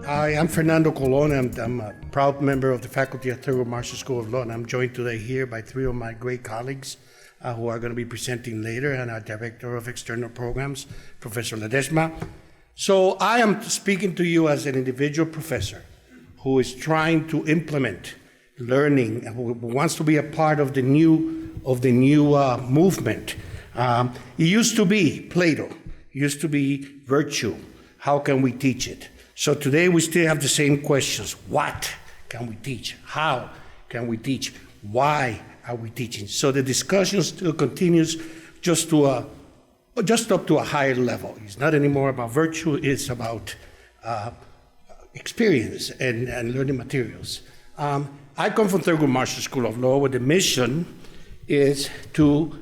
Hi, I'm Fernando Colon. I'm a proud member of the faculty at Thurgood Marshall School of Law, and I'm joined today here by three of my great colleagues who are going to be presenting later, and our Director of External Programs, Professor Ledesma. So I am speaking to you as an individual professor who is trying to implement learning, who wants to be a part of the new movement. It used to be Plato, it used to be virtue. How can we teach it? So today we still have the same questions. What can we teach? How can we teach? Why are we teaching? So the discussion still continues just up to a higher level. It's not anymore about virtue, it's about experience and learning materials. I come from Thurgood Marshall School of Law, where the mission is to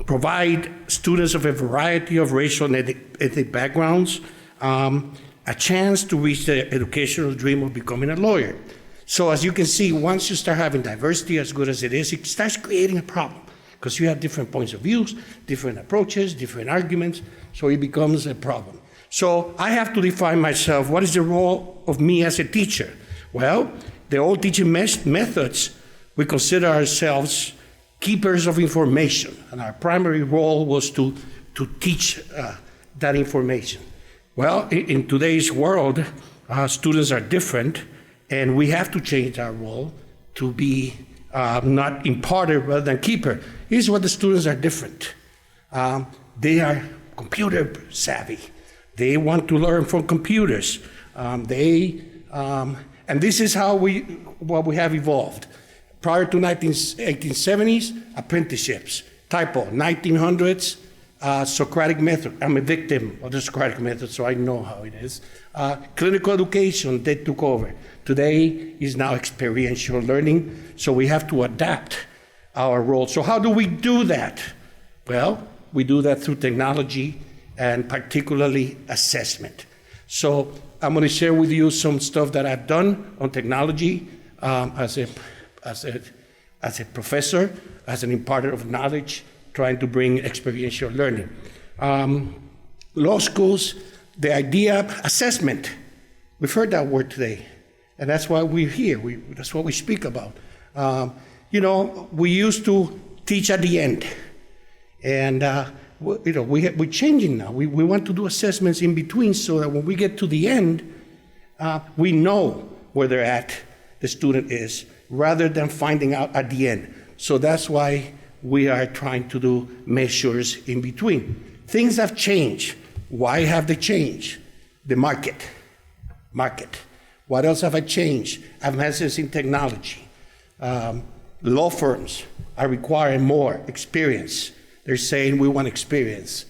provide students of a variety of racial and ethnic backgrounds a chance to reach the educational dream of becoming a lawyer. So as you can see, once you start having diversity as good as it is, it starts creating a problem because you have different points of views, different approaches, different arguments, so it becomes a problem. So I have to define myself, what is the role of me as a teacher? Well, the old teaching methods, we consider ourselves keepers of information, and our primary role was to teach that information. Well, in today's world, students are different, and we have to change our role to be not imparter rather than keeper. Here's what the students are different. They are computer savvy. They want to learn from computers. And this is how we have evolved. Prior to 1870s, apprenticeships. Typo, 1900s, Socratic method. I'm a victim of the Socratic method, so I know how it is. Clinical education, they took over. Today is now experiential learning, so we have to adapt our role. So how do we do that? Well, we do that through technology and particularly assessment. So I'm going to share with you some stuff that I've done on technology as a professor, as an imparter of knowledge, trying to bring experiential learning. Law schools, the idea of assessment. We've heard that word today, and that's why we're here. That's what we speak about. We used to teach at the end, and we're changing now. We want to do assessments in between so that when we get to the end, we know where the student is, rather than finding out at the end. So that's why we are trying to do measures in between. Things have changed. Why have they changed? The market. What else have I changed? Advances in technology. Law firms are requiring more experience. They're saying we want experience.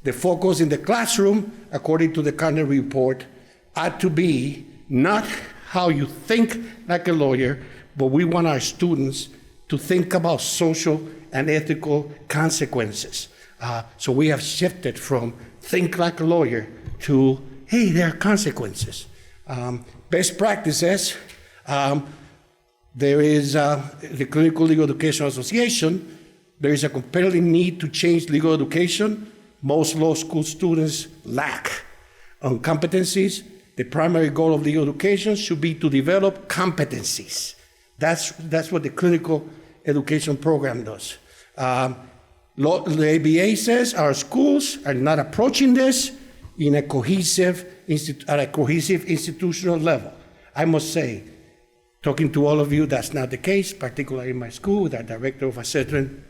The focus in the classroom, according to the Carnegie report, ought to be not how you think like a lawyer, but we want our students to think about social and ethical consequences. So we have shifted from think like a lawyer to, hey, there are consequences. Best practices, there is the Clinical Legal Education Association. There is a compelling need to change legal education. Most law school students lack on competencies. The primary goal of legal education should be to develop competencies. That's what the clinical education program does. The ABA says our schools are not approaching this in a cohesive institutional level. I must say, talking to all of you, that's not the case, particularly in my school with our Director of Assessment,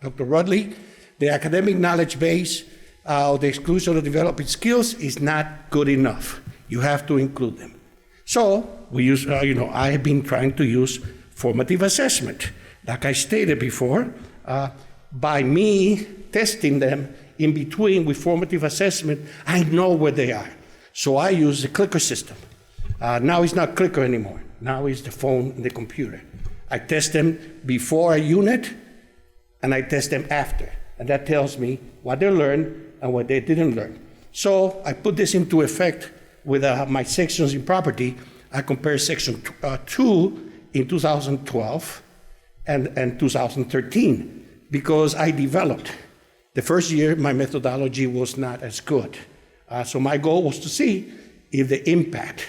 Dr. Rudley. The academic knowledge base, the exclusion of developing skills is not good enough. You have to include them. So we use, I have been trying to use formative assessment. Like I stated before, by me testing them in between with formative assessment, I know where they are. So I use the clicker system. Now it's not clicker anymore. Now it's the phone and the computer. I test them before a unit, and I test them after. And that tells me what they learned and what they didn't learn. So I put this into effect with my sections in property. I compare section 2 in 2012 and 2013 because I developed. The first year, my methodology was not as good. So my goal was to see if the impact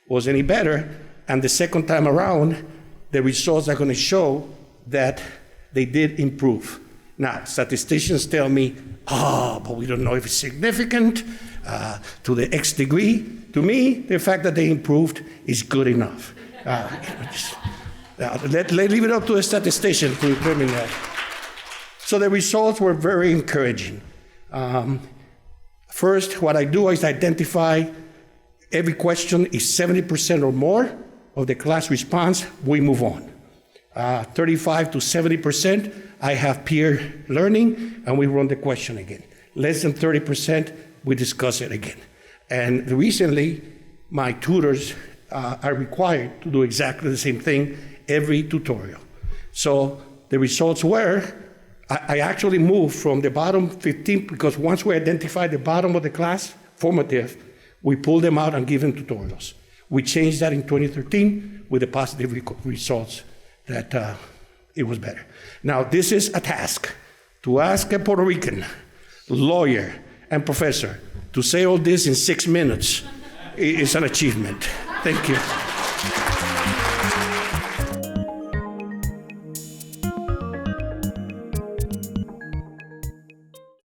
was any better. And the second time around, the results are going to show that they did improve. Now, statisticians tell me, but we don't know if it's significant to the X degree. To me, the fact that they improved is good enough. Leave it up to a statistician to determine that. So the results were very encouraging. First, what I do is identify every question is 70% or more of the class response, we move on. 35 to 70%, I have peer learning, and we run the question again. Less than 30%, we discuss it again. And recently, my tutors are required to do exactly the same thing every tutorial. So the results were, I actually moved from the bottom 15, because once we identify the bottom of the class, formative, we pull them out and give them tutorials. We changed that in 2013 with the positive results that it was better. Now, this is a task. To ask a Puerto Rican lawyer and professor to say all this in 6 minutes is an achievement. Thank you.